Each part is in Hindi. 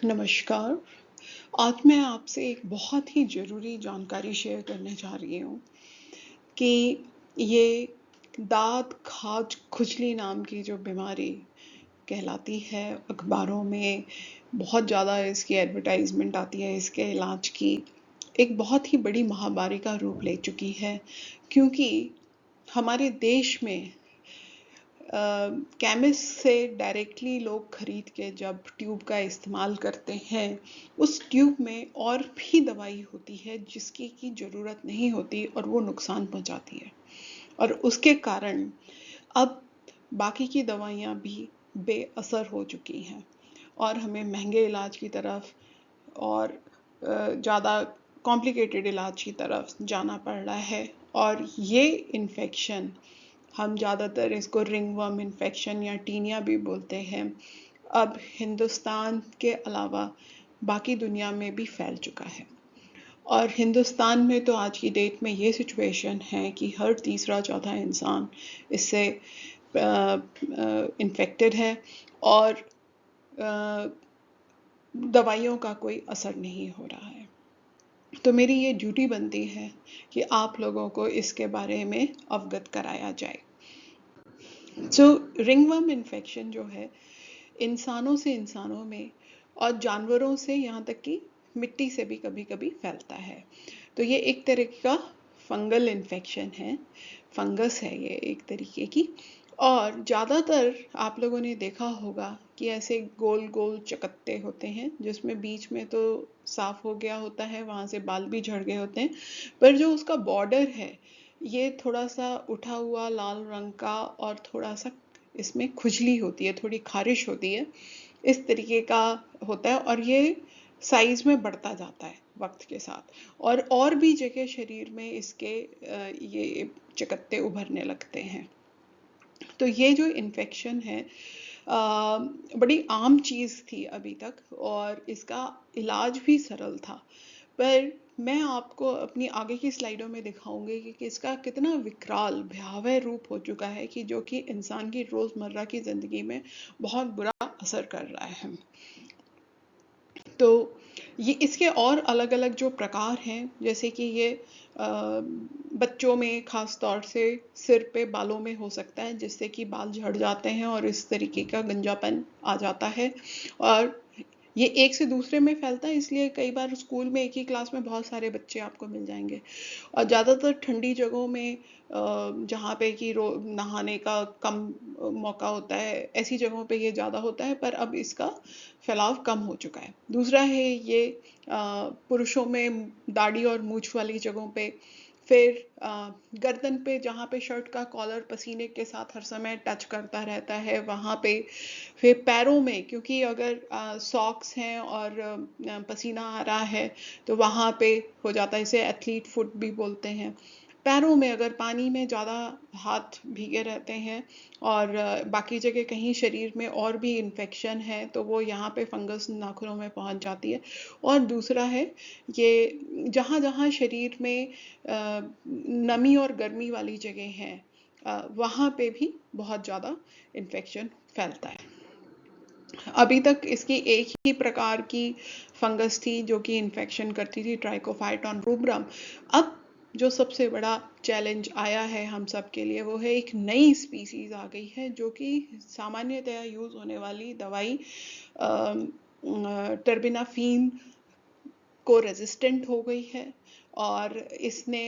नमस्कार। आज मैं आपसे एक बहुत ही ज़रूरी जानकारी शेयर करने जा रही हूँ कि ये दाँत खाज खुजली नाम की जो बीमारी कहलाती है, अखबारों में बहुत ज़्यादा इसकी एडवर्टाइज़मेंट आती है इसके इलाज की, एक बहुत ही बड़ी महामारी का रूप ले चुकी है। क्योंकि हमारे देश में केमिस्ट से डायरेक्टली लोग खरीद के जब ट्यूब का इस्तेमाल करते हैं, उस ट्यूब में और भी दवाई होती है जिसकी की ज़रूरत नहीं होती और वो नुकसान पहुंचाती है। और उसके कारण अब बाकी की दवाइयाँ भी बेअसर हो चुकी हैं और हमें महंगे इलाज की तरफ और ज़्यादा कॉम्प्लिकेटेड इलाज की तरफ जाना पड़ रहा है। और ये इन्फेक्शन हम ज़्यादातर इसको रिंगवर्म इन्फेक्शन या टीनिया भी बोलते हैं, अब हिंदुस्तान के अलावा बाकी दुनिया में भी फैल चुका है। और हिंदुस्तान में तो आज की डेट में ये सिचुएशन है कि हर तीसरा चौथा इंसान इससे इन्फेक्टेड है और दवाइयों का कोई असर नहीं हो रहा है। तो मेरी ये ड्यूटी बनती है कि आप लोगों को इसके बारे में अवगत कराया जाए। रिंगवर्म इन्फेक्शन जो है इंसानों से इंसानों में और जानवरों से यहाँ तक कि मिट्टी से भी कभी कभी फैलता है। तो ये एक तरह का फंगल इन्फेक्शन है, फंगस है ये एक तरीके की। और ज़्यादातर आप लोगों ने देखा होगा कि ऐसे गोल गोल चकत्ते होते हैं जिसमें बीच में तो साफ हो गया होता है, वहाँ से बाल भी झड़ गए होते हैं, पर जो उसका बॉर्डर है ये थोड़ा सा उठा हुआ लाल रंग का और थोड़ा सा इसमें खुजली होती है, थोड़ी खारिश होती है, इस तरीके का होता है। और ये साइज में बढ़ता जाता है वक्त के साथ और भी जगह शरीर में इसके ये चकत्ते उभरने लगते हैं। तो ये जो इन्फेक्शन है बड़ी आम चीज़ थी अभी तक और इसका इलाज भी सरल था। पर मैं आपको अपनी आगे की स्लाइडों में दिखाऊंगी कि इसका कितना विकराल भयावह रूप हो चुका है कि जो कि इंसान की रोज़मर्रा की ज़िंदगी में बहुत बुरा असर कर रहा है। तो ये इसके और अलग अलग जो प्रकार हैं, जैसे कि ये बच्चों में खास तौर से सिर पे बालों में हो सकता है जिससे कि बाल झड़ जाते हैं और इस तरीके का गंजापन आ जाता है। और ये एक से दूसरे में फैलता है, इसलिए कई बार स्कूल में एक ही क्लास में बहुत सारे बच्चे आपको मिल जाएंगे। और ज़्यादातर ठंडी जगहों में जहाँ पे कि नहाने का कम मौका होता है, ऐसी जगहों पे ये ज़्यादा होता है, पर अब इसका फैलाव कम हो चुका है। दूसरा है ये पुरुषों में दाढ़ी और मूछ वाली जगहों पे, फिर गर्दन पे जहाँ पे शर्ट का कॉलर पसीने के साथ हर समय टच करता रहता है वहाँ पे, फिर पैरों में क्योंकि अगर सॉक्स हैं और पसीना आ रहा है तो वहाँ पे हो जाता है, इसे एथलीट फुट भी बोलते हैं। पैरों में अगर पानी में ज़्यादा हाथ भीगे रहते हैं और बाकी जगह कहीं शरीर में और भी इन्फेक्शन है तो वो यहाँ पे फंगस नाखूनों में पहुँच जाती है। और दूसरा है ये जहाँ जहाँ शरीर में नमी और गर्मी वाली जगह हैं वहाँ पे भी बहुत ज़्यादा इन्फेक्शन फैलता है। अभी तक इसकी एक ही प्रकार की फंगस थी जो कि इन्फेक्शन करती थी, ट्राइकोफाइटॉन रूब्रम। अब जो सबसे बड़ा चैलेंज आया है हम सब के लिए वो है एक नई स्पीसीज आ गई है जो कि सामान्यतया यूज होने वाली दवाई टर्बिनाफीन को रेजिस्टेंट हो गई है। और इसने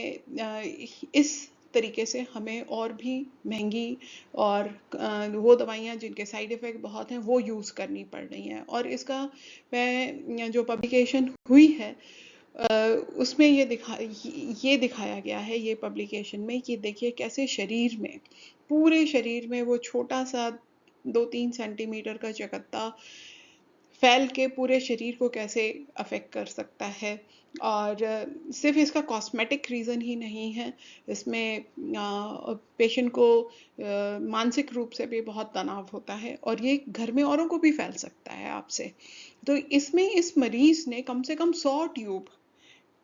इस तरीके से हमें और भी महंगी और वो दवाइयाँ जिनके साइड इफ़ेक्ट बहुत हैं वो यूज़ करनी पड़ रही हैं। और इसका मैं जो पब्लिकेशन हुई है उसमें ये दिखाया गया है ये पब्लिकेशन में कि देखिए कैसे शरीर में, पूरे शरीर में वो छोटा सा 2-3 सेंटीमीटर का चकत्ता फैल के पूरे शरीर को कैसे अफेक्ट कर सकता है। और सिर्फ इसका कॉस्मेटिक रीज़न ही नहीं है, इसमें पेशेंट को मानसिक रूप से भी बहुत तनाव होता है और ये घर में औरों को भी फैल सकता है आपसे। तो इसमें इस मरीज ने कम से कम 100 ट्यूब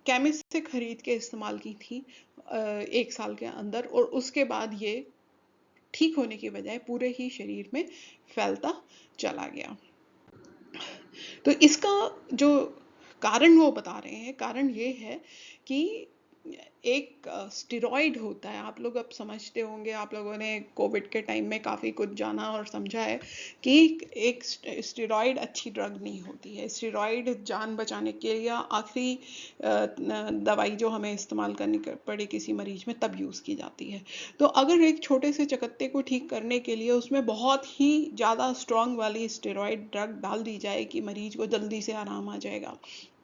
केमिस्ट से खरीद के इस्तेमाल की थी 1 साल के अंदर, और उसके बाद ये ठीक होने की बजाय पूरे ही शरीर में फैलता चला गया। तो इसका जो कारण वो बता रहे हैं, कारण ये है कि एक स्टेरॉइड होता है, आप लोग अब समझते होंगे, आप लोगों ने कोविड के टाइम में काफ़ी कुछ जाना और समझा है कि एक स्टेरॉइड अच्छी ड्रग नहीं होती है। स्टेरॉइड जान बचाने के लिए आखिरी दवाई जो हमें इस्तेमाल करनी पड़े किसी मरीज में तब यूज़ की जाती है। तो अगर एक छोटे से चकत्ते को ठीक करने के लिए उसमें बहुत ही ज़्यादा स्ट्रॉन्ग वाली स्टेरॉइड ड्रग डाल दी जाए कि मरीज को जल्दी से आराम आ जाएगा,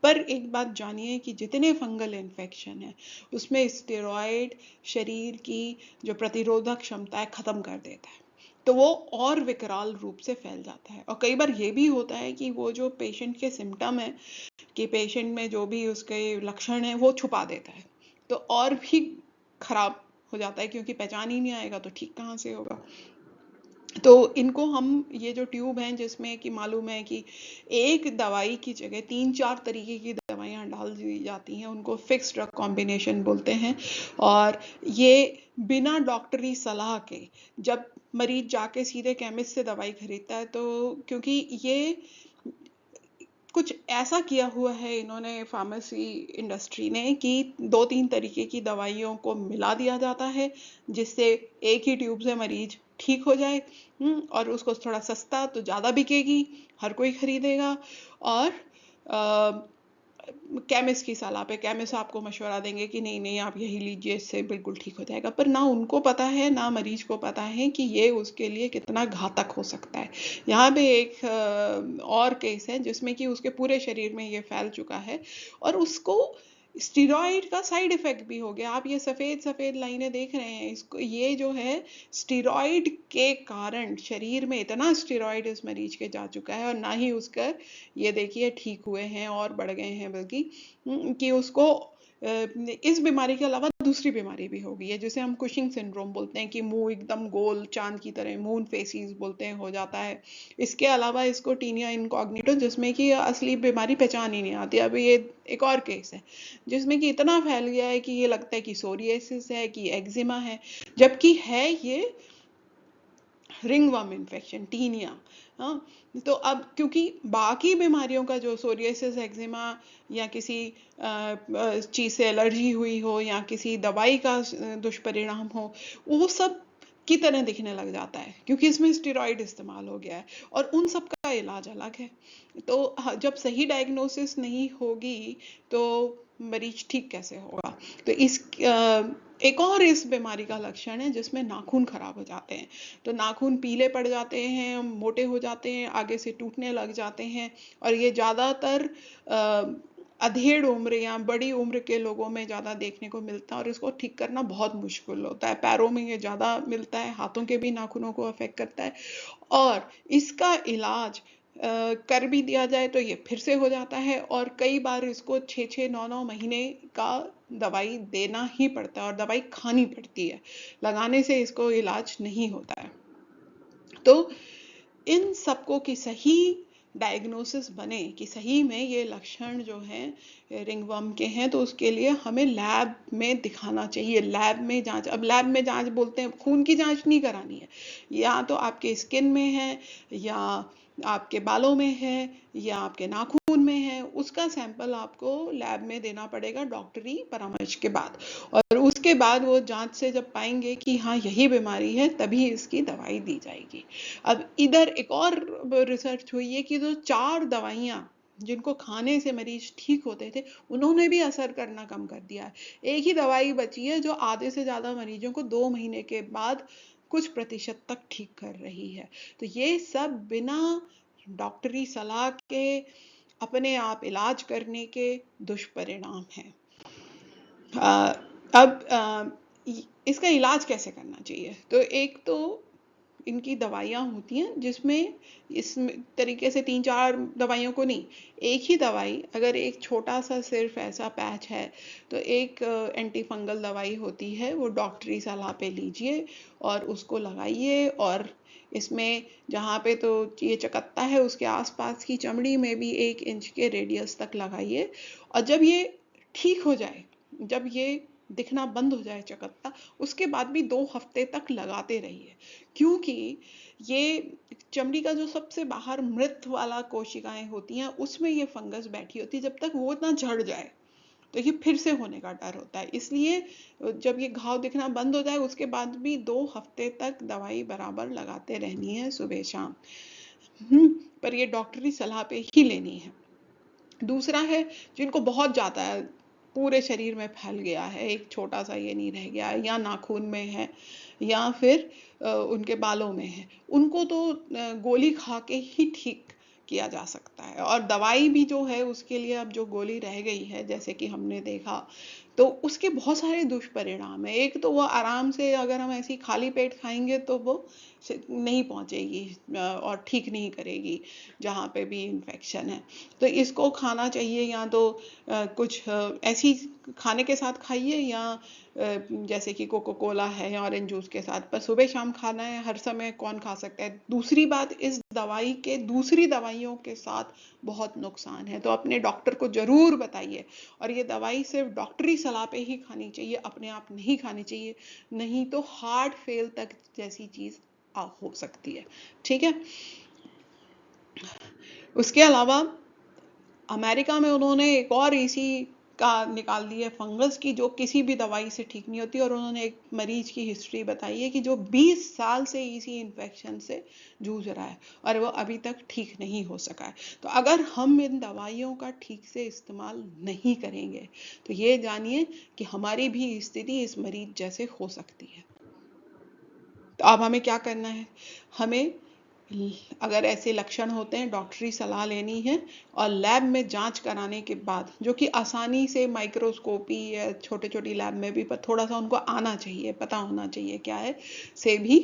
पर एक बात जानिए कि जितने फंगल इन्फेक्शन है उसमें स्टेरॉइड शरीर की जो प्रतिरोधक क्षमता है खत्म कर देता है, तो वो और विकराल रूप से फैल जाता है। और कई बार ये भी होता है कि वो जो पेशेंट के सिम्टम है कि पेशेंट में जो भी उसके लक्षण है वो छुपा देता है, तो और भी खराब हो जाता है, क्योंकि पहचान ही नहीं आएगा तो ठीक कहाँ से होगा। तो इनको हम ये जो ट्यूब हैं जिसमें कि मालूम है कि एक दवाई की जगह 3-4 तरीके की दवाइयाँ डाल दी जाती हैं, उनको फिक्स ड्रग कॉम्बिनेशन बोलते हैं। और ये बिना डॉक्टरी सलाह के जब मरीज जाके सीधे केमिस्ट से दवाई खरीदता है, तो क्योंकि ये कुछ ऐसा किया हुआ है इन्होंने फार्मेसी इंडस्ट्री ने कि 2-3 तरीके की दवाइयों को मिला दिया जाता है जिससे एक ही ट्यूब से मरीज ठीक हो जाए। और उसको थोड़ा सस्ता तो ज़्यादा बिकेगी, हर कोई खरीदेगा। और केमिस्ट की सलाह पे केमिस्ट आपको मशवरा देंगे कि नहीं नहीं आप यही लीजिए, इससे बिल्कुल ठीक हो जाएगा, पर ना उनको पता है ना मरीज को पता है कि ये उसके लिए कितना घातक हो सकता है। यहाँ पे एक और केस है जिसमें कि उसके पूरे शरीर में ये फैल चुका है और उसको स्टीरॉइड का साइड इफेक्ट भी हो गया। आप ये सफेद सफेद लाइनें देख रहे हैं, इसको ये जो है स्टीरॉइड के कारण शरीर में इतना स्टीरॉइड इस मरीज के जा चुका है और ना ही उसका ये देखिए ठीक हुए हैं और बढ़ गए हैं, बल्कि कि उसको इस बीमारी के अलावा दूसरी बीमारी भी हो गई है जिसे हम कुशिंग सिंड्रोम बोलते हैं कि मुंह एकदम गोल चांद की तरह, मून फेसिस बोलते हैं, हो जाता है। इसके अलावा इसको टीनिया इनकॉग्निटो जिसमें कि असली बीमारी पहचान ही नहीं आती। अभी ये एक और केस है जिसमें कि इतना फैल गया है कि ये लगता है कि सोरियासिस है कि एक्जिमा है, जबकि है ये रिंगवर्म इन्फेक्शन, टीनिया। हाँ, तो अब क्योंकि बाकी बीमारियों का जो सोरियासिस, एक्जिमा या किसी चीज़ से एलर्जी हुई हो या किसी दवाई का दुष्परिणाम हो, वो सब की तरह दिखने लग जाता है क्योंकि इसमें स्टेरॉइड इस्तेमाल हो गया है और उन सब का इलाज अलग है। तो जब सही डायग्नोसिस नहीं होगी तो मरीज ठीक कैसे होगा। तो इस एक और इस बीमारी का लक्षण है जिसमें नाखून खराब हो जाते हैं, तो नाखून पीले पड़ जाते हैं, मोटे हो जाते हैं, आगे से टूटने लग जाते हैं। और ये ज़्यादातर अधेड़ उम्र या बड़ी उम्र के लोगों में ज़्यादा देखने को मिलता है और इसको ठीक करना बहुत मुश्किल होता है। पैरों में ये ज़्यादा मिलता है, हाथों के भी नाखूनों को अफेक्ट करता है और इसका इलाज कर भी दिया जाए तो ये फिर से हो जाता है और कई बार इसको 6-6 9-9 महीने का दवाई देना ही पड़ता है और दवाई खानी पड़ती है, लगाने से इसको इलाज नहीं होता है। तो इन सबको की सही डायग्नोसिस बने कि सही में ये लक्षण जो हैं रिंगवर्म के हैं, तो उसके लिए हमें लैब में दिखाना चाहिए। लैब में जांच, अब लैब में जांच बोलते हैं, खून की जांच नहीं करानी है, या तो आपके स्किन में है या आपके बालों में है या आपके नाखून में है, उसका सैंपल आपको लैब में देना पड़ेगा डॉक्टरी परामर्श के बाद। और उसके बाद वो जांच से जब पाएंगे कि हाँ यही बीमारी है तभी इसकी दवाई दी जाएगी। अब इधर एक और रिसर्च हुई है कि जो 4 दवाइयाँ जिनको खाने से मरीज ठीक होते थे उन्होंने भी असर करना कम कर दिया है। एक ही दवाई बची है जो आधे से ज्यादा मरीजों को 2 महीने के बाद कुछ प्रतिशत तक ठीक कर रही है। तो ये सब बिना डॉक्टरी सलाह के अपने आप इलाज करने के दुष्परिणाम हैं। अब इसका इलाज कैसे करना चाहिए, तो एक तो इनकी दवाइयाँ होती हैं जिसमें इस तरीके से 3-4 दवाइयों को नहीं, एक ही दवाई, अगर एक छोटा सा सिर्फ ऐसा पैच है तो एक एंटी फंगल दवाई होती है, वो डॉक्टरी सलाह पे लीजिए और उसको लगाइए। और इसमें जहाँ पे तो ये चकत्ता है उसके आसपास की चमड़ी में भी 1 इंच के रेडियस तक लगाइए। और जब ये ठीक हो जाए, जब ये दिखना बंद हो जाए चकत्ता, उसके बाद भी 2 हफ्ते तक लगाते रहिए। क्योंकि ये चमड़ी का जो सबसे बाहर मृत वाला कोशिकाएं होती हैं, उसमें ये फंगस बैठी होती है। जब तक वो ना झड़ जाए तो ये फिर से होने का डर होता है। इसलिए जब ये घाव दिखना बंद हो जाए उसके बाद भी 2 हफ्ते तक दवाई बराबर लगाते रहनी है, सुबह शाम। पर ये डॉक्टरी सलाह पे ही लेनी है। दूसरा है जिनको बहुत ज्यादा है, पूरे शरीर में फैल गया है, एक छोटा सा ये नहीं रह गया है, या नाखून में है या फिर उनके बालों में है, उनको तो गोली खा के ही ठीक किया जा सकता है। और दवाई भी जो है उसके लिए अब जो गोली रह गई है, जैसे कि हमने देखा, तो उसके बहुत सारे दुष्परिणाम है। एक तो वो आराम से अगर हम ऐसी खाली पेट खाएंगे तो वो नहीं पहुंचेगी और ठीक नहीं करेगी जहाँ पे भी इन्फेक्शन है। तो इसको खाना चाहिए या तो कुछ ऐसी खाने के साथ खाइए, या जैसे कि कोको कोला है या ऑरेंज जूस के साथ, पर सुबह शाम खाना है, हर समय कौन खा सकता है। दूसरी बात, इस दवाई के दूसरी दवाइयों के साथ बहुत नुकसान है, तो अपने डॉक्टर को जरूर बताइए। और ये दवाई सिर्फ डॉक्टरी सलाह पे ही खानी चाहिए, अपने आप नहीं खानी चाहिए, नहीं तो हार्ट फेल तक जैसी चीज हो सकती है। ठीक है। उसके अलावा अमेरिका में उन्होंने एक और इसी का निकाल दी है, फंगस की, जो किसी भी दवाई से ठीक नहीं होती। और उन्होंने एक मरीज की हिस्ट्री बताई है कि जो 20 साल से इसी इन्फेक्शन से जूझ रहा है और वो अभी तक ठीक नहीं हो सका है। तो अगर हम इन दवाइयों का ठीक से इस्तेमाल नहीं करेंगे तो ये जानिए कि हमारी भी स्थिति इस मरीज जैसे हो सकती है। तो अब हमें क्या करना है? हमें अगर ऐसे लक्षण होते हैं डॉक्टरी सलाह लेनी है, और लैब में जांच कराने के बाद, जो कि आसानी से माइक्रोस्कोपी या छोटे छोटी लैब में भी, पर थोड़ा सा उनको आना चाहिए, पता होना चाहिए क्या है, से भी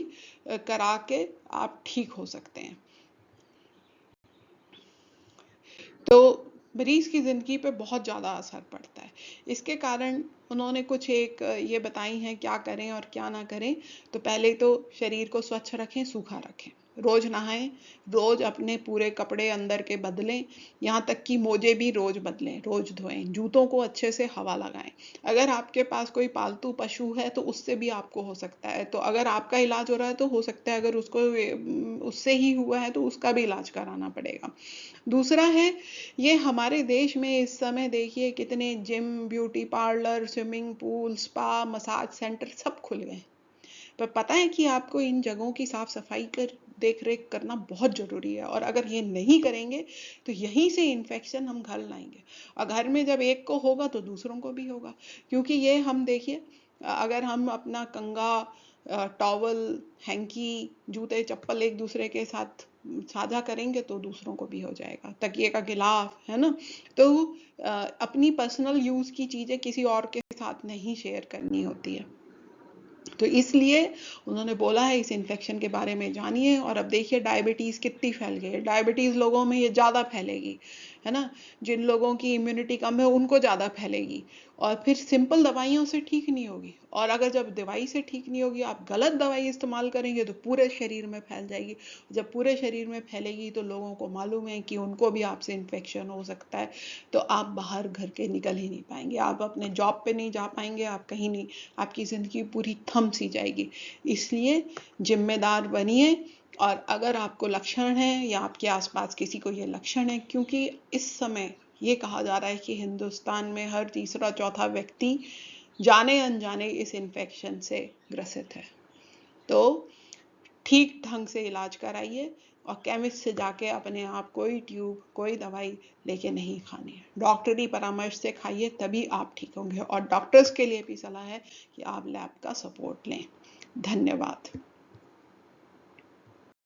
करा के आप ठीक हो सकते हैं। तो मरीज की जिंदगी पे बहुत ज़्यादा असर पड़ता है। इसके कारण उन्होंने कुछ एक ये बताई हैं क्या करें और क्या ना करें। तो पहले तो शरीर को स्वच्छ रखें, सूखा रखें, रोज नहाएं, रोज अपने पूरे कपड़े अंदर के बदलें, यहाँ तक कि मोजे भी रोज बदलें, रोज धोएं, जूतों को अच्छे से हवा लगाएं। अगर आपके पास कोई पालतू पशु है तो उससे भी आपको हो सकता है, तो अगर आपका इलाज हो रहा है तो हो सकता है अगर उसको उससे ही हुआ है तो उसका भी इलाज कराना पड़ेगा। दूसरा है, ये हमारे देश में इस समय देखिए कितने gym, beauty parlour, swimming pool, spa, massage centre सब खुल गए। पर पता है कि आपको इन जगहों की साफ सफाई कर देख रेख करना बहुत जरूरी है। और अगर ये नहीं करेंगे तो यहीं से इन्फेक्शन हम घर लाएंगे, और घर में जब एक को होगा तो दूसरों को भी होगा। क्योंकि ये हम देखिए, अगर हम अपना कंगा, टॉवल, हैंकी, जूते चप्पल एक दूसरे के साथ साझा करेंगे तो दूसरों को भी हो जाएगा। तकिए का गिलाफ है ना, तो अपनी पर्सनल यूज की चीजें किसी और के साथ नहीं शेयर करनी होती है। तो इसलिए उन्होंने बोला है इस इन्फेक्शन के बारे में जानिए। और अब देखिए डायबिटीज कितनी फैल गई है, डायबिटीज लोगों में ये ज्यादा फैलेगी, है ना। जिन लोगों की इम्यूनिटी कम है उनको ज्यादा फैलेगी, और फिर सिंपल दवाइयों से ठीक नहीं होगी। और अगर जब दवाई से ठीक नहीं होगी, आप गलत दवाई इस्तेमाल करेंगे तो पूरे शरीर में फैल जाएगी। जब पूरे शरीर में फैलेगी तो लोगों को मालूम है कि उनको भी आपसे इन्फेक्शन हो सकता है, तो आप बाहर घर के निकल ही नहीं पाएंगे, आप अपने जॉब पे नहीं जा पाएंगे, आप कहीं नहीं, आपकी जिंदगी पूरी थम सी जाएगी। इसलिए जिम्मेदार बनिए। और अगर आपको लक्षण है या आपके आसपास किसी को ये लक्षण है, क्योंकि इस समय ये कहा जा रहा है कि हिंदुस्तान में हर तीसरा चौथा व्यक्ति जाने अनजाने इस इन्फेक्शन से ग्रसित है, तो ठीक ढंग से इलाज कराइए। और केमिस्ट से जाके अपने आप कोई ट्यूब, कोई दवाई लेके नहीं खानी है, डॉक्टरी परामर्श से खाइए, तभी आप ठीक होंगे। और डॉक्टर्स के लिए भी सलाह है कि आप लैब का सपोर्ट लें। धन्यवाद।